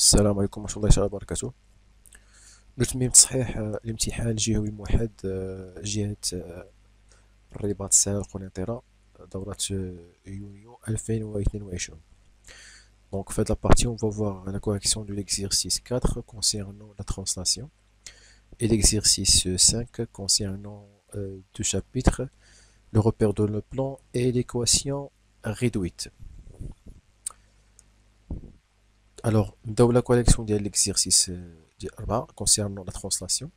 السلام عليكم ورحمة الله تعالى وبركاته. نتمم تصحيح الامتحان الجهوي الموحد جهة الرباط السهل القنيطرة دورة يونيو 2022. Donc, fait la partie, on va voir la correction de l'exercice 4 concernant la translation et l'exercice 5 concernant deux chapitres, le repère de le plan et l'équation réduite. Alors, dans la correction de l'exercice 4 concernant la translation.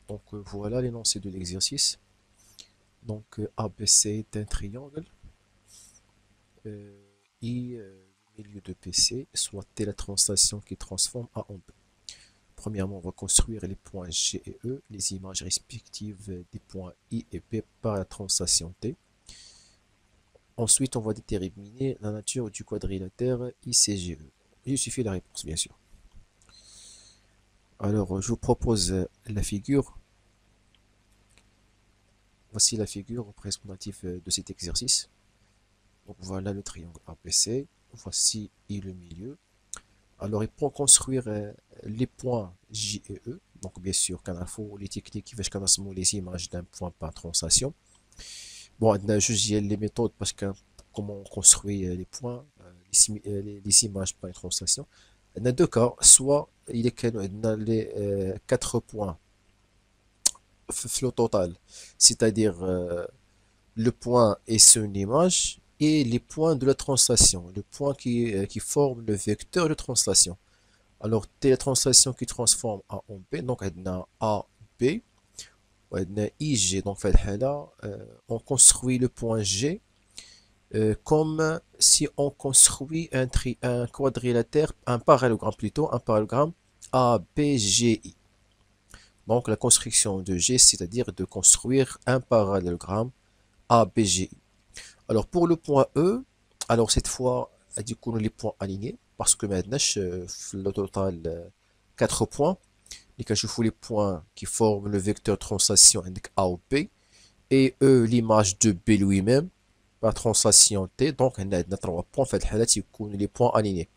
Donc voilà l'énoncé de l'exercice. Donc ABC est un triangle. I, le milieu de PC, soit T la translation qui transforme A en B. Premièrement, on va construire les points G et E, les images respectives des points I et P par la translation T. Ensuite, on va déterminer la nature du quadrilatère ICGE. Il suffit la réponse, bien sûr. Alors, je vous propose la figure. Voici la figure représentative de cet exercice. Donc voilà le triangle ABC. Voici I le milieu. Alors, pour construire les points J et E, donc bien sûr, il faut les techniques qui font les images d'un point par translation. Bon, on a juste les méthodes parce que comment on construit les points, les images par translation. On a deux cas, soit il est on a les quatre points le total, c'est-à-dire le point est son image et les points de la translation, le point qui forme le vecteur de translation. Alors, c'est la translation qui transforme A en B, donc on a A, B, on a IG, donc là, on construit le point G comme si on construit un quadrilatère, un parallélogramme plutôt, un parallélogramme ABGI. Donc la construction de G, c'est-à-dire de construire un parallélogramme ABGI. Alors pour le point E, alors cette fois, du coup, les points alignés, parce que maintenant, le total 4 points, et que je fous les points qui forment le vecteur de translation avec A ou B, et E, l'image de B lui-même, par translation T, donc on a 3 points, en fait, les points alignés.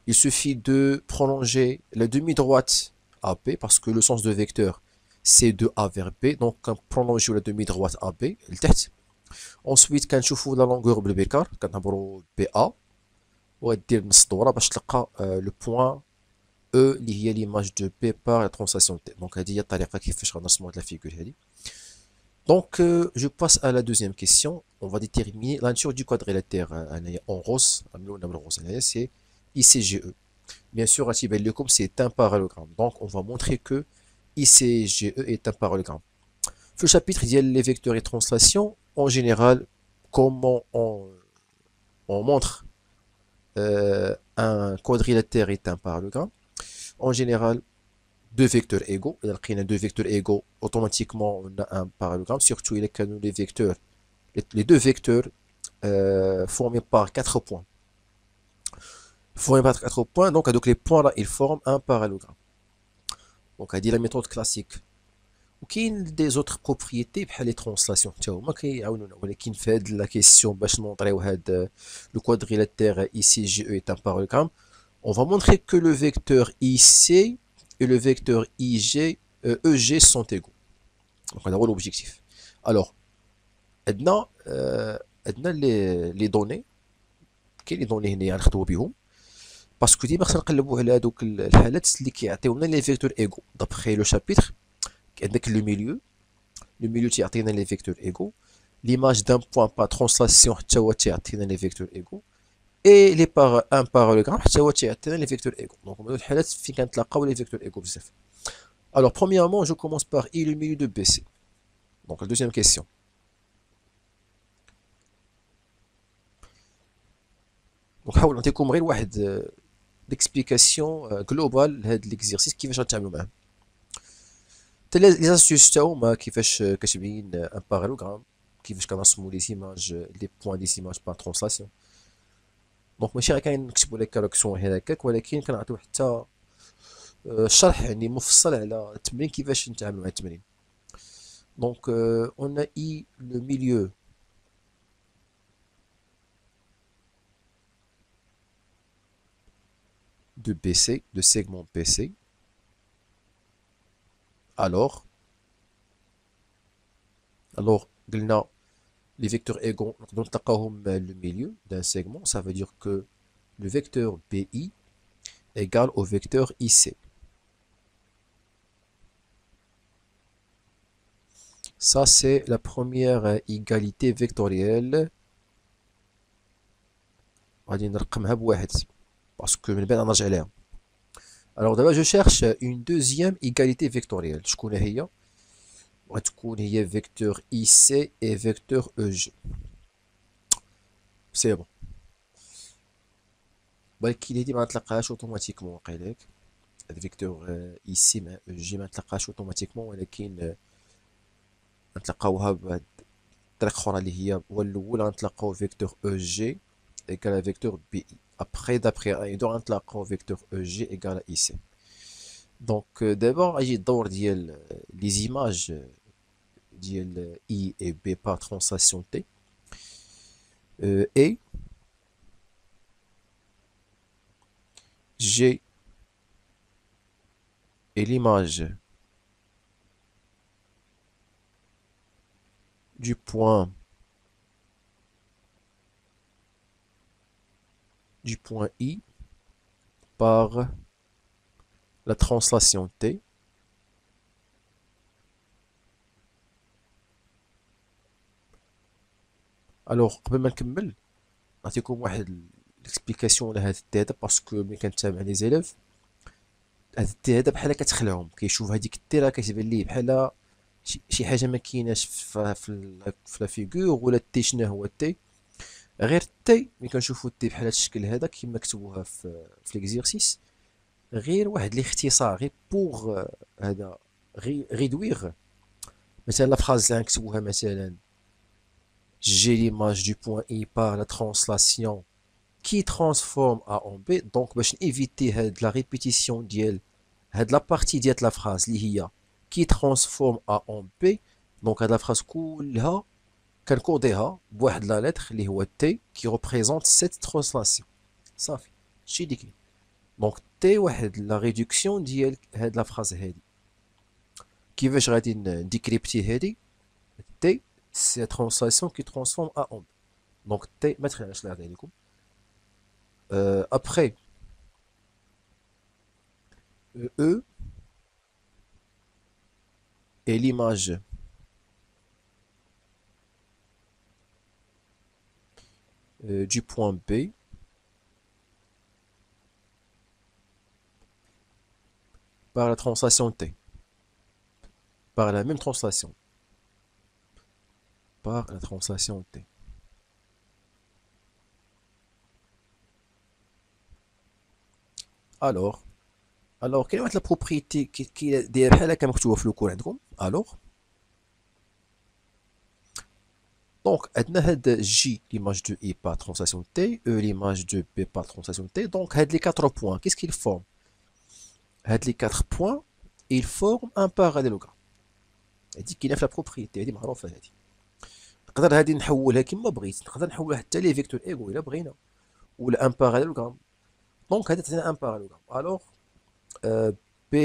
Il suffit de prolonger la demi-droite AB, parce que le sens de vecteur, c'est de A vers B, donc prolonger la demi-droite AB, le tête. Ensuite كنشوفوا لا لونغور بالبيكار كنعبروا بي ا وغدير نص دوره باش تلقى لو بوين او اللي هي ليماج دو بي بار لا ترانسلاسيون تي. دونك هذه هي الطريقه كيفاش غنرسموا هاد لا فيغور هذه. Donc je passe à la deuxième question. On va déterminer la nature du quadrilatère en rose. C'est ICGE. Bien sûr, c'est un parallélogramme. Donc on va montrer que ICGE est un parallélogramme. Le chapitre dit les vecteurs et translation. En général, comment on montre un quadrilatère est un parallélogramme. En général, deux vecteurs égaux. Il y a deux vecteurs égaux, automatiquement on a un parallélogramme. Surtout, il y a les vecteurs, les deux vecteurs formés par 4 points. Formés par 4 points, donc les points là, ils forment un parallélogramme. Donc, on dit la méthode classique. وكاين des autres propriétés بحال les translations حتى هما كيعاونونا ولكن في هاد لا كيسيون باش نونطريو هاد le quadrilatère ICGE est un parallélogramme. On va montrer que le vecteur IC et le vecteur EG sont égaux. Donc on a l'objectif. Alors, عندنا عندنا les données كاين les données هنا غنخدمو بهم باسكو ديما خصنا نقلبو على هادوك الحالات اللي كيعطيونا لي فيكتور ايغو دابخي لو شابيتر. عندك le milieu تيعطينا les vecteurs égaux, l'image d'un point par translation حتى هو تيعطينا les vecteurs égaux, et un parallélogramme حتى هو تيعطينا les vecteurs égaux. Donc هما الحالات فين كنتلاقاو les vecteurs égaux بزاف. Alors premièrement, je commence par I le milieu de BC. Donc la deuxième question. Donc نحاول نعطيكم غير واحد l'explication globale لهاد l'exercice كيفاش غنتعاملوا معاه. لي astuces تا هما كيفاش كتبين ان بارالوغرام، كيفاش كنرسموا لي زيماج لي بوين دي زيماج بار ترانسلاسيون. دونك ماشي غير كنكتبوا لك كاركسيون غير هكاك، ولكن كنعطيو حتى شرح يعني مفصل على التمرين كيفاش نتعاملوا مع التمرين. دونك اون اي لو ميليو de BC, de segment BC, alors, قلنا les vecteurs égaux نقدروا نلقاوهم le milieu d'un segment, ça veut dire que le vecteur BI égale au vecteur IC. Ça, c'est la première égalité vectorielle. غادي نرقمها بواحد parce que من بعد غنرجع ليها. Alors d'abord je cherche une deuxième égalité vectorielle. شكون هي؟ غتكون هي vecteur IC et vecteur EG. C'est bon. ولكن هادي ما نتلقاهاش اوتوماتيكمون واقيلا ياك. هاد فيكتور IC مع EG ما نتلقاهاش اوتوماتيكمون ولكن نتلقاوها بواحد الطريقة أخرى اللي هي هو الأول غنتلقاو فيكتور EG égale à vecteur BI. Après, d'après 1 et 2, غنتلاقاو vecteur EG égale à IC. Donc, d'abord, غيجي الدور ديال les images ديال I et B par translation T. Et G est l'image du point I par la translation T. Alors, قبل ما نكمل نعطيكم واحد الاكسبليكاسيون على هذا التي هذا باسكو ملي كنتابع لي زيليف هذا التي هذا بحال كتخلعهم كيشوف هذيك التي راه كتبان ليه بحال شي حاجه ما كايناش في لا فيغور ولا التي شنو هو التي غير التي ملي كنشوفو التي بحال هذا الشكل هذا كيما كتبوها في ليكزيرسيس غير واحد الاختصار غير بوغ هذا ريدوير مثلا لا فراز اللي غنكتبوها مثلا j'ai l'image du point I par la translation qui transforme A en B. Donc, باش éviter la répétition ديال هاد la partie ديال la phrase اللي هي qui transforme A en B. Donc, هاد la phrase كلها كنكوديها بواحد لا lettre اللي هو T qui représente cette translation. صافي هادشي اللي كاين. Donc, T واحد la réduction ديال هاد la phrase هادي. كيفاش غادي نديكريبتي هادي T c'est la translation qui transforme A en B. Donc T, mettre après, E est l'image du point B par la translation T. Par la même translation. Par la translation T. Alors, quelle est la propriété qui est derrière كما مكتوبة في الكود عندكم؟ Alors, donc, عندنا هاد J l'image de I par translation T, E l'image de B par translation T. Donc, هاد les 4 points, qu'est-ce qu'ils forment? هاد les 4 points, ils forment un parallélogramme. هادي كاينة في la propriété هادي معروفة هادي. نقدر هادي نحولها كما بغيت، نقدر نحولها حتى لي فيكتور ايغو إلا بغينا، ولا ان باراليلوغرام. دونك هادي تعطينا ان باراليلوغرام. الوغ B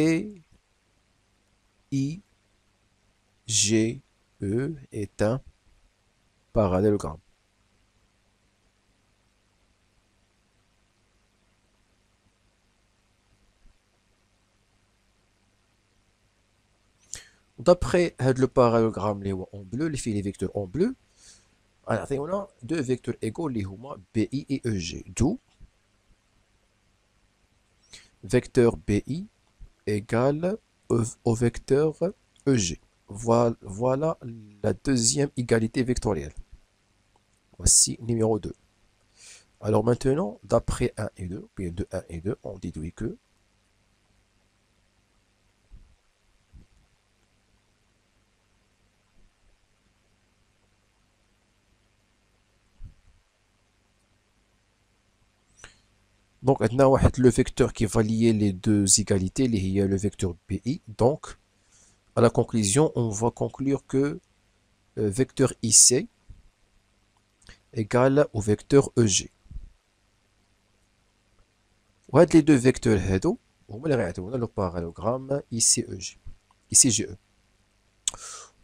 I G E est un parallélogramme. D'après le parallélogramme en bleu, les vecteurs en bleu, on a deux vecteurs égaux, les BI et EG. D'où vecteur BI égale au vecteur EG. Voilà la deuxième égalité vectorielle. Voici numéro 2. Alors maintenant, d'après 1 et 2, bien de 1 et 2, on déduit que donc maintenant on a le vecteur qui va lier les deux égalités, il y a le vecteur BI. Donc à la conclusion, on va conclure que vecteur IC égale au vecteur EG. وهاد لي دو فيكتور هادو هما اللي غيعطيونا لو بارالوغرام ICEG ICGE.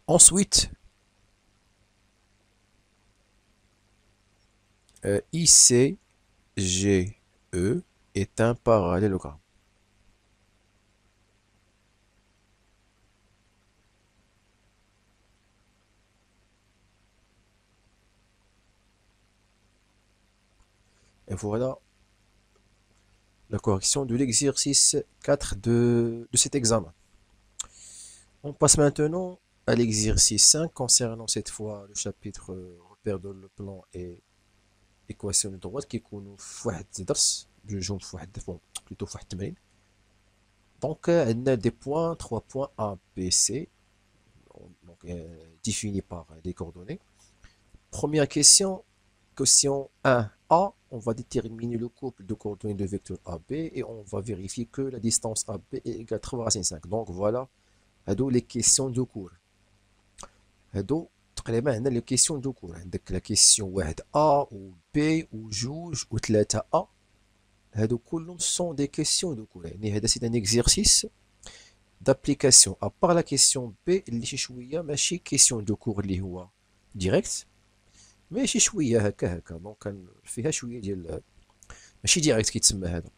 Ensuite, ICGE est un parallélogramme. Et voilà la correction de l'exercice 4 de cet examen. On passe maintenant à l'exercice 5 concernant cette fois le chapitre repère de le plan et équation de droite qui يكونوا في واحد درس بجوجهم في واحد plutôt في واحد التمرين. Donc عندنا des points 3 points A, B, C donc définis par des coordonnées. Première question, question 1A, on va déterminer le couple de coordonnées de vecteur AB et on va vérifier que la distance AB est égale à 3 racine 5. Donc voilà, les questions de cours. تقريبا عندنا لي كيسيون دو كور. عندك لا كيسيون واحد A و B و جوج و 3 A. هادو كلهم سون دي كيسيون دو كور. يعني هذا سي ان اكزيرسيس d'application à part la question B اللي شي شويه ماشي كيسيون دو كور اللي هو ديريكت ماشي شويه هكا دونك فيها شويه ديال ماشي ديريكت كيتسمى هذا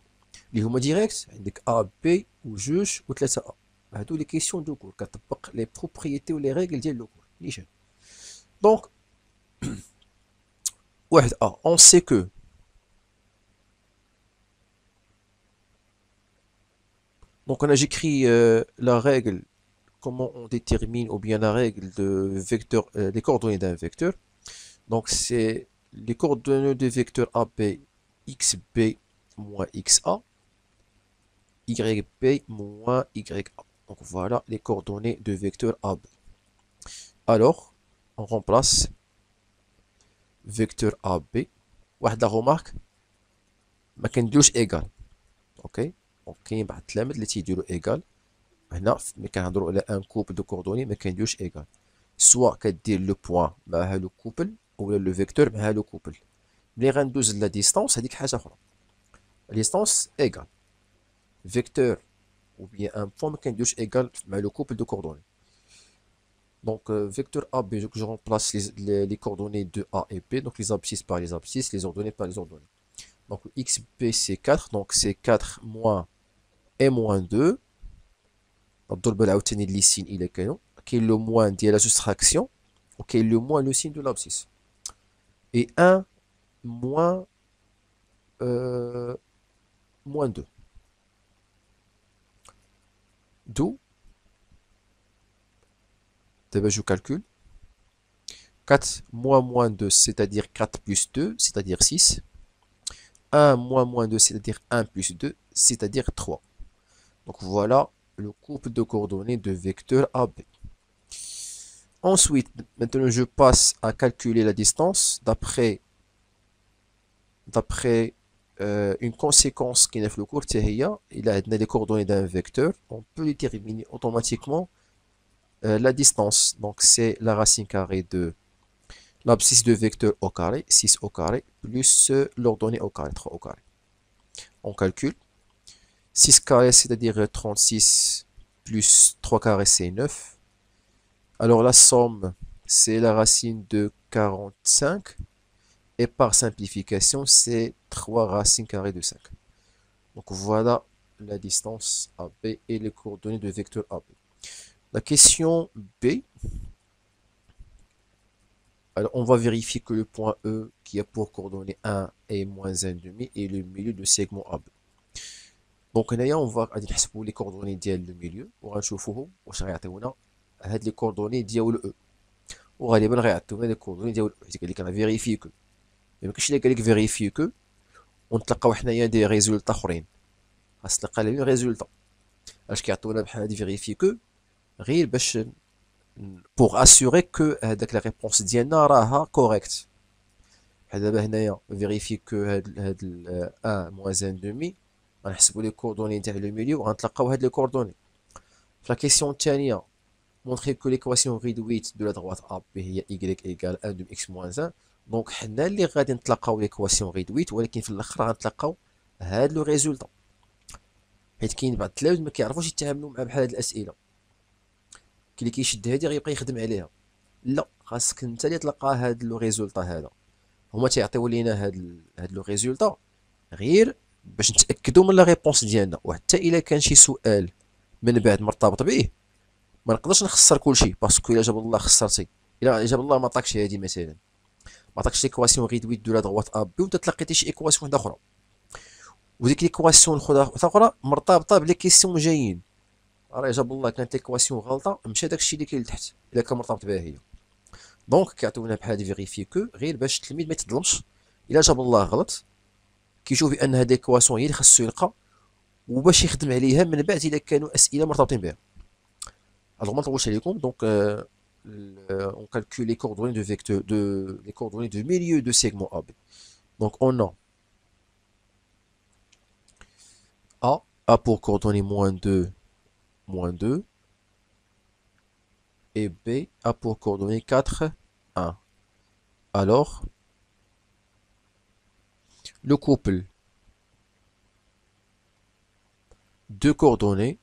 اللي هما ديريكت. عندك A B و جوج و 3 A. هادو لي كيسيون دو كور كتطبق لي بروبريتي و لي ريغل ديال لو كور نيشان. دونك واحد A on sait que donc on a j'écris la règle comment on détermine ou bien la règle de vecteur les coordonnées d'un vecteur. Donc c'est les coordonnées de vecteur AB xb moins xa yb moins ya. Donc voilà les coordonnées de vecteur AB. Alors on remplace vecteur AB. واحد la remarque ما كنديروش égal. OK. دونك كاين بعض التلاميذ اللي تيديروا ايكال هنا ملي كنهضروا على ان كوبل دو كوردوني ما كنديروش ايكال سوا كدير لو بوين معها لو كوبل اولا لو فيكتور معها لو كوبل. ملي غندوز لا ديستانس هذيك حاجه اخرى. ديستانس ايكال فيكتور ou bien un point ما كنديروش ايكال مع لو كوبل دو كوردوني. دونك فيكتور A B je remplace les coordonnées de A et B, donc les abscisses par les abscisses, les ordonnées par les ordonnées. Donc xb c'est 4, donc c'est 4 moins et moins 2. الضرب العاوتاني اللي سين الى كاين لو موان ديال لا سوستراكسيون وكاين لو موان لو سين دو لابسيس et 1 moins moins 2. D'où d'abord je calcule 4 moins 2 c'est-à-dire 4 plus 2 c'est-à-dire 6. 1 moins 2 c'est-à-dire 1 plus 2 c'est-à-dire 3. Donc voilà le couple de coordonnées de vecteur AB. Ensuite, maintenant je passe à calculer la distance d'après une conséquence qui est le cours. Il a les coordonnées d'un vecteur. On peut déterminer automatiquement la distance. Donc c'est la racine carrée de l'abscisse de vecteur au carré, 6 au carré, plus l'ordonnée au carré, 3 au carré. On calcule. 6 carré, c'est-à-dire 36 plus 3 carré, c'est 9. Alors la somme, c'est la racine de 45. Et par simplification, c'est 3 racines carrées de 5. Donc voilà la distance AB et les coordonnées de vecteur AB. La question B. Alors on va vérifier que le point E qui a pour coordonnées 1 et moins 1,5 est le milieu du segment AB. دونك هنايا اون فا غادي نحسبوا لي كوردوني ديال لو ميليو وغنشوفوهم واش غيعطيونا هاد لي كوردوني ديال او وغالبا غيعطيونا لي كوردوني ديال او. قال لك انا فيريفي كو ما كاينش اللي قال لك فيريفي كو ونتلقاو حنايا دي ريزولطا اخرين خاص تلقى لي ريزولطا اش كيعطيونا بحال هادي فيريفي كو غير باش بوغ اسيوري كو هذاك لا ريبونس ديالنا راها كوريكت. بحال دابا هنايا فيريفي كو هاد 1 moins 1,5 غنحسبوا لي كوردوني تاع لو ميليو وغنتلقاو هاد لي كوردوني. في لا كيسيون الثانيه مونطري كو ليكواسيون ريدويت دو لا دروات ا بي هي y ايكال 1 دوم x موان 1. دونك حنا اللي غادي نتلقاو ليكواسيون ريدويت ولكن في الاخر غنتلقاو هاد لو ريزولطا. حيت كاين بعض التلاميذ ما كيعرفوش يتعاملوا مع بحال هاد الاسئله. كاين اللي كيشد هادي غيبقى يخدم عليها. لا، خاصك انت اللي تلقى هاد لو ريزولطا هذا. هما تيعطيو لينا هاد لو ريزولطا غير باش نتاكدوا من لا ريبونس ديالنا، وحتى الا كان شي سؤال من بعد مرتبط به ما نقدرش نخسر كلشي، باسكو الا جاب الله خسرتي. الا جاب الله ما عطاكش هادي مثلا، ما عطاكش ليكواسيون ريدويت دو لا دروات ا بي وانت تلقيتي شي ايكواسيون وحده اخرى، وديك ليكواسيون الاخرى مرتبطه بلي كيسيون جايين، راه جاب الله كانت ليكواسيون غلطه مشى داكشي اللي كاين لتحت الا كان مرتبط بها هي. دونك كيعطيونا بحال هادي فيغيفي كو غير باش التلميذ ما يتظلمش. الا جاب الله غلط كيشوف بان هاد ليكواسيون هي اللي خاصو يلقى وباش يخدم عليها من بعد الا كانوا اسئله مرتبطين بها. Alors ما نطولش عليكم. دونك on calcule les coordonnées de vecteur les coordonnées de milieu de segment AB. Donc on a A pour coordonnée -2, -2, et B a pour coordonnée 4, 1. Alors, le couple de coordonnées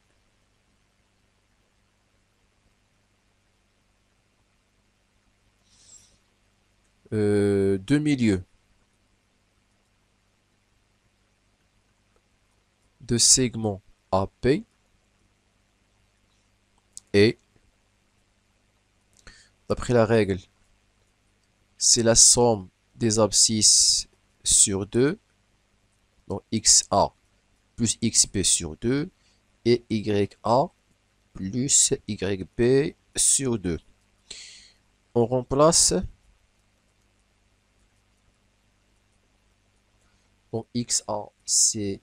de milieu de segment AP est, d'après la règle, c'est la somme des abscisses sur 2, donc XA plus XB sur 2, et YA plus YB sur 2. On remplace donc XA c'est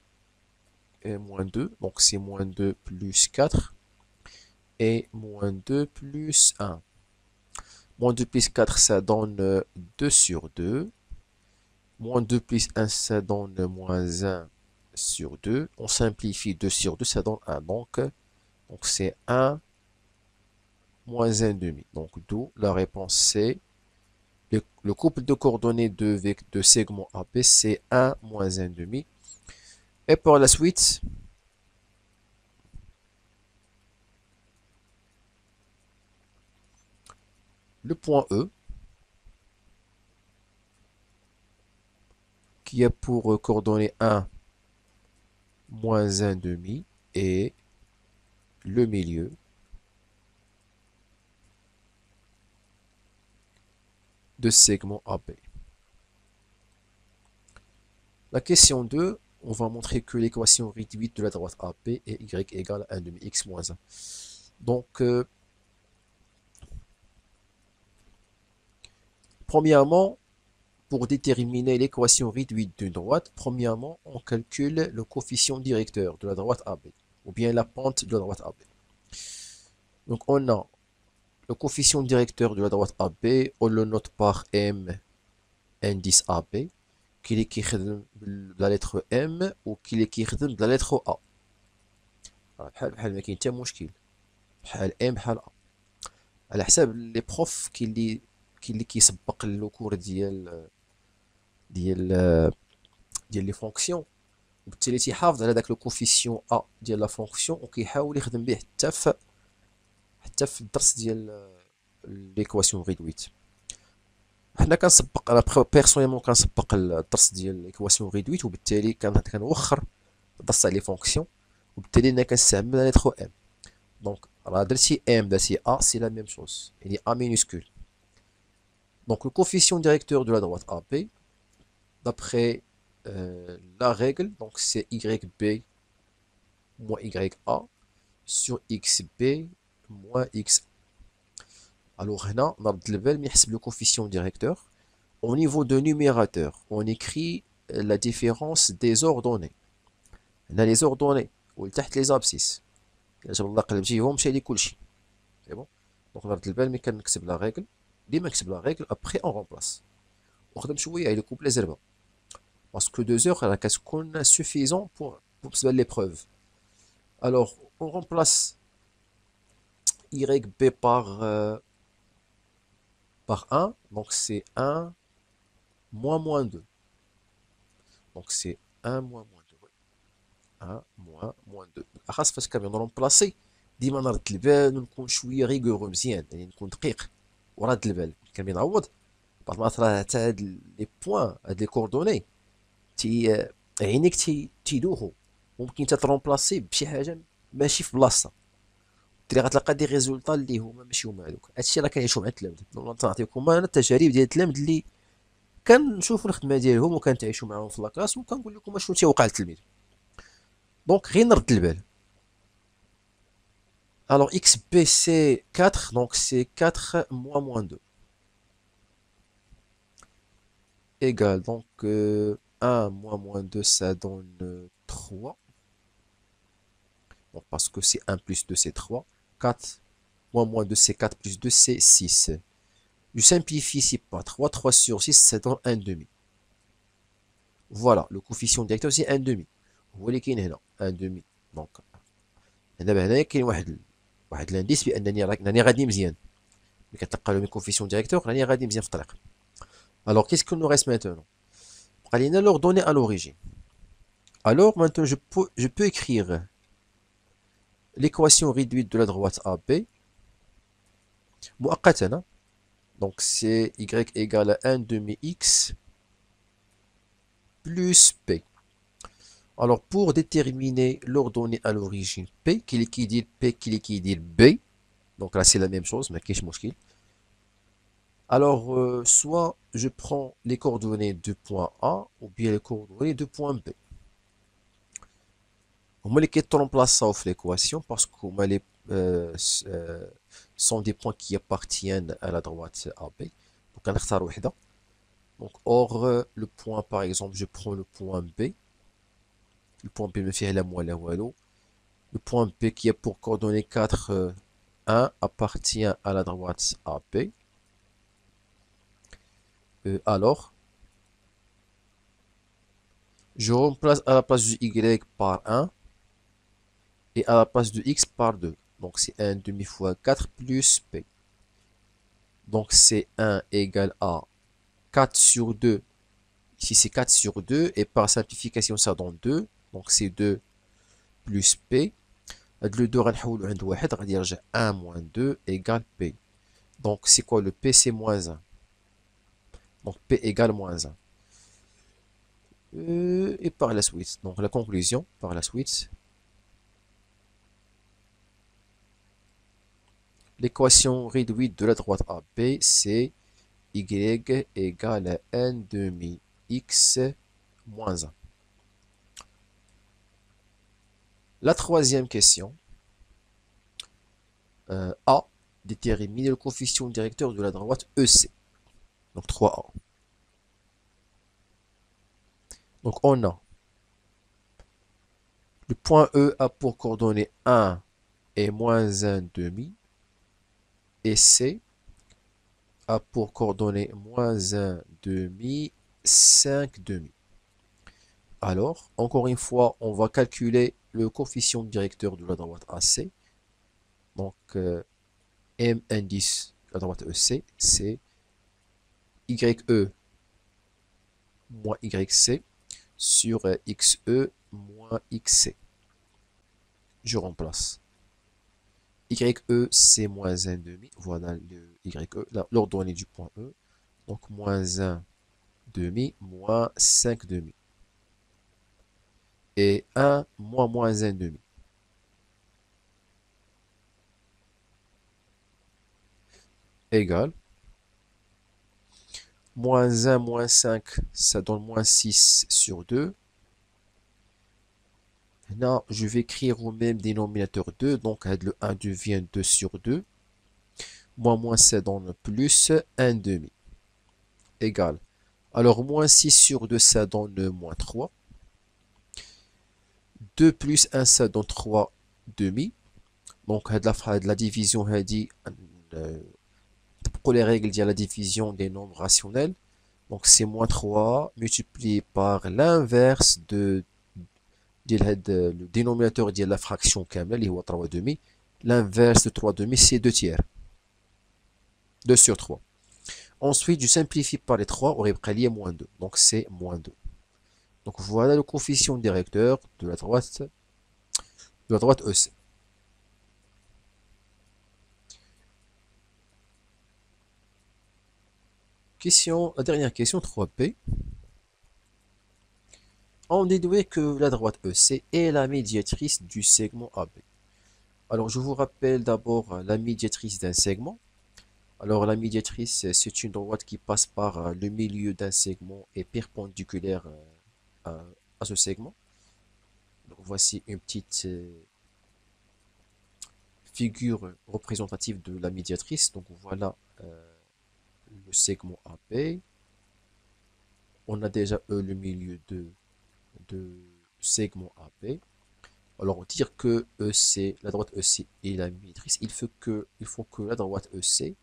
-2, donc c'est -2 plus 4 et -2 plus 1. -2 plus 4 ça donne 2 sur 2. -2 plus 1 ça donne -1 sur 2. On simplifie 2 sur 2 ça donne 1. Donc c'est 1 moins 1 demi. Donc d'où la réponse c'est le couple de coordonnées de segment AP c'est 1 moins 1 demi. Et pour la suite, le point E, qui a pour coordonnée 1 moins 1 demi, et le milieu de segment AB. La question 2, on va montrer que l'équation réduite de la droite AP est y égale à 1 demi x moins 1. Donc, premièrement, pour déterminer l'équation réduite d'une droite, premièrement, on calcule le coefficient directeur de la droite AB, ou bien la pente de la droite AB. Donc, on a le coefficient directeur de la droite AB, on le note par M, indice AB, qu'il est qui de la lettre M ou qu'il est qui de la lettre A. بحال ما كاين حتى مشكل، بحال M بحال A، على حساب لي بروف كاين اللي كيسبق اللوكور ديال لي فونكسيون، وبالتالي تيحافظ على داك لو كوفيسيون A ديال لا فونكسيون وكيحاول يخدم به حتى في الدرس ديال ليكواسيون ريدويت. حنا كنسبق، انا بيرسونيلمون كنسبق الدرس ديال ليكواسيون ريدويت، وبالتالي كنوخر الدرس تاع لي فونكسيون، وبالتالي انا كنستعمل لا لتر ام. دونك راه درتي ام درتي ا سي لا ميم شوز، يعني ا مينuscule. Donc le coefficient directeur de la droite AP, d'après la règle, donc c'est YB moins YA sur XB moins X. Alors هنا نرد البال نحسب le coefficient directeur. Au niveau de numérateur, on écrit la différence des ordonnées. هنا les ordonnées ولتحت les abscisses. جاب الله قلبتيهم مشى لي كلشي. سي بون. دونك نرد البال ملي كنكتب لا ريغل، ديما نكتب لا ريغل ابخي اون رومبلاس. وخدم شويه على كوبلي زربه. باسكو 2 heures راه كتكون suffisant pour بالنسبه ليبروف. Alors on remplace YB par 1, donc c'est 1 moins 2. Donc c'est 1 moins 2. 1 moins 2. 2. خاص فاش كنبغي نرومبلاسي ديما نرد البال ونكون شويه ريغورو مزيان، يعني نكون دقيق وراد البال كنبغي نعوض. بعض المرات راه حتى هاد لي بوان هاد لي كوردوني تي عينيك تيدوخو، ممكن تترومبلاسي بشي حاجه ماشي في بلاصتها، تري غتلقى دي ريزولطا اللي هما ماشي هما هذوك. هادشي راه كنعيشو مع التلامذه. دونك تنعطيكم انا التجارب ديال التلامذ اللي كنشوفوا الخدمه ديالهم وكنتعايشوا معاهم في لاكلاس، وكنقول لكم شنو تيوقع للتلميذ. دونك غير نرد البال. Alors XP c'est 4, donc c'est 4 moins 2. Égal, donc 1 moins 2 ça donne 3. Bon, parce que c'est 1 plus 2 c'est 3. 4 moins 2 c'est 4 plus 2 c'est 6. Je simplifie ici par 3. 3 sur 6 ça donne 1 demi. Voilà, le coefficient directeur c'est 1 demi. Vous voyez qu'il y a 1 demi. Donc, دابا هنايا كاين واحد لانديس بانني راني غادي مزيان. ملي كتلقى لو كوفيسيون ديريكتور راني غادي مزيان في الطريق. Alors qu'est-ce qu'il nous reste maintenant? بقى لينا l'ordonnée à l'origine. Alors maintenant je peux écrire l'équation réduite de la droite AB مؤقتا. Donc c'est y égale à 1 demi x plus p. Alors pour déterminer l'ordonnée à l'origine p qui liquide p qui liquide b, donc là c'est la même chose mais qu'est-ce que alors soit je prends les coordonnées de point A ou bien les coordonnées de point B. هما اللي كيترomplaçaو في l'équation parce que هما les sont des points qui appartiennent à la droite AB. Donc غنختار وحده. Donc or le point par exemple je prends le point B. Le point B me fait la moins la wallo. Le point B qui a pour coordonnée 4, 1 appartient à la droite AB. Alors, je remplace à la place du Y par 1 et à la place de X par 2. Donc c'est 1 demi fois 4 plus P. Donc c'est 1 égale à 4 sur 2. Ici c'est 4 sur 2 et par simplification ça donne 2. Donc c'est 2 plus P. Le 2 غنحولو عند واحد غادي يرجع 1 moins 2 égale P. Donc c'est quoi le P? C'est moins 1. Donc P égale moins 1. Et par la suite, donc la conclusion, par la suite, l'équation réduite de la droite AB, c'est Y égale à 1 demi X moins 1. La troisième question, A, déterminer le coefficient directeur de la droite EC. Donc 3A. Donc on a le point E a pour coordonnées 1 et moins 1 demi. Et C a pour coordonnées moins 1 demi, 5 demi. Alors, encore une fois, on va calculer le coefficient directeur de la droite AC. Donc, M indice de la droite EC, c'est YE moins YC sur XE moins XC. Je remplace. YE c'est moins 1 demi. Voilà le YE, l'ordonnée du point E. Donc moins 1 demi moins 5 demi. Et 1 moins 1 demi. Égal. Moins 1 moins 5, ça donne moins 6 sur 2. Là, je vais écrire au même dénominateur 2. Donc, le 1 devient 2 sur 2. Moins, ça donne plus 1 demi. Égal. Alors, moins 6 sur 2, ça donne moins 3. 2 plus 1, ça donne 3 demi. Donc, la division, pour les règles, il y a la division des nombres rationnels. Donc, c'est moins 3 multiplié par l'inverse de le dénominateur de la fraction كاملة اللي هو 3 demi. L'inverse de 3 demi, c'est 2 tiers. 2 sur 3. Ensuite, je simplifie par les 3, on réprend lié moins 2. Donc, c'est moins 2. Donc, voilà le coefficient directeur de la droite de la droite EC. La dernière question, 3B. On déduit que la droite EC est la médiatrice du segment AB. Alors, je vous rappelle d'abord la médiatrice d'un segment. Alors, la médiatrice, c'est une droite qui passe par le milieu d'un segment et perpendiculaire à ce segment. Donc, voici une petite figure représentative de la médiatrice. Donc, voilà le segment AB. On a déjà le milieu de segment AB. Alors, dire que EC, la droite EC est la médiatrice, il faut que la droite EC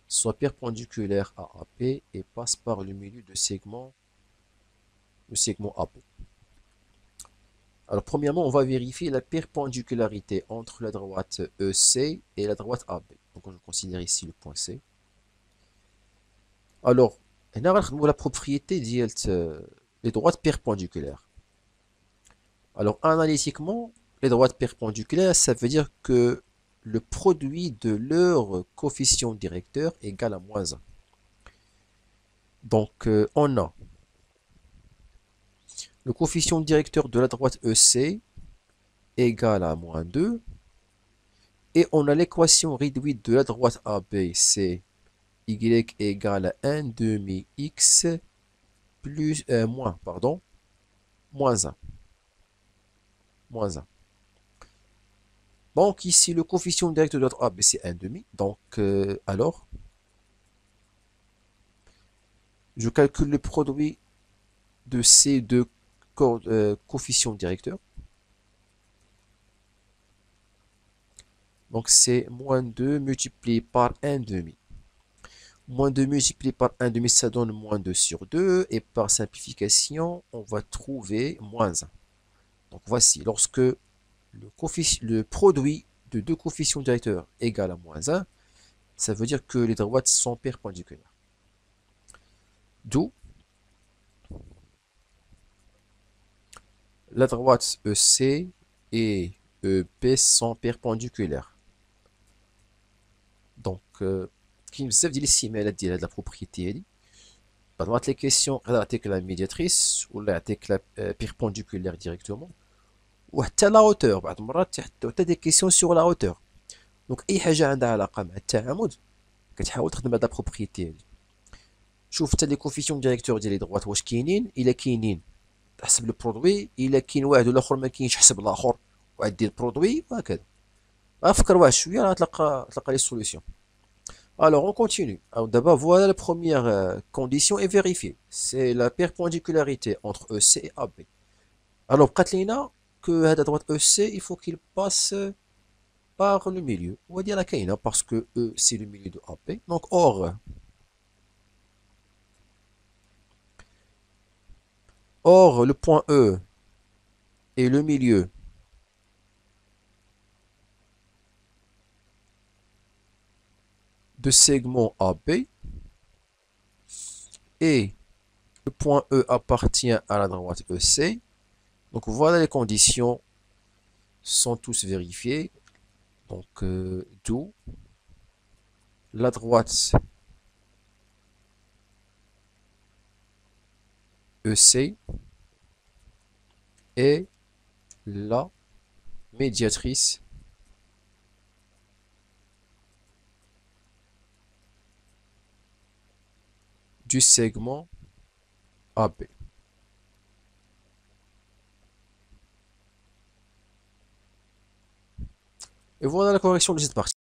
soit perpendiculaire à AP et passe par le milieu de le segment AP. Alors, premièrement, on va vérifier la perpendicularité entre la droite EC et la droite AB. Donc, je considère ici le point C. Alors, la propriété ديال les droites perpendiculaires. Alors, analytiquement, les droites perpendiculaires, ça veut dire que le produit de leur coefficient directeur est égal à moins 1. Donc, on a le coefficient directeur de la droite EC égal à moins 2. Et on a l'équation réduite de la droite AB, c'est y égale à 1 demi x plus, moins 1. Moins 1. Donc ici, le coefficient directeur de la droite AB, c'est 1 demi. Donc, alors, je calcule le produit de ces deux coefficients directeurs. Donc, c'est moins 2 multiplié par 1 demi. Moins 2 multiplié par 1 demi, ça donne moins 2 sur 2. Et par simplification, on va trouver moins 1. Donc, voici, lorsque le produit de deux coefficients directeurs égale à moins 1, ça veut dire que les droites sont perpendiculaires. D'où la droite EC et EP sont perpendiculaires. Donc, كاين بزاف ديال الاستعمالات ديال هاد لا بروبريتي هادي. بعض لي كيسيون يقدر يعطيك لا ميدياتريس ولا يعطيك لا بيربونديكولير ديريكتومون وحتى لا هوتور. بعض المرات حتى دي كيسيون سور لا هوتور. دونك اي حاجه عندها علاقه مع التعامد كتحاول تخدم هاد لا بروبريتي هادي. شوف حتى لي كوفيسيون ديريكتور ديال لي دروات واش كاينين، الا كاينين تحسب لو برودوي، الا كاين واحد والاخر ما كاينش حسب الاخر وعاد دير برودوي وهكذا. فكر واحد شويه راه تلقى لي سوليسيون. Alors, on continue. Alors, d'abord, voilà la première condition est vérifiée. C'est la perpendicularité entre EC et AB. Alors, Katlina, que à droite EC, il faut qu'il passe par le milieu. On va dire la Kaina parce que E, c'est le milieu de AB. Donc, or, le point E est le milieu de segment AB et le point E appartient à la droite EC. Donc voilà, les conditions sont tous vérifiées. Donc d'où la droite EC est la médiatrice du segment AB. Et voilà la correction de cette partie.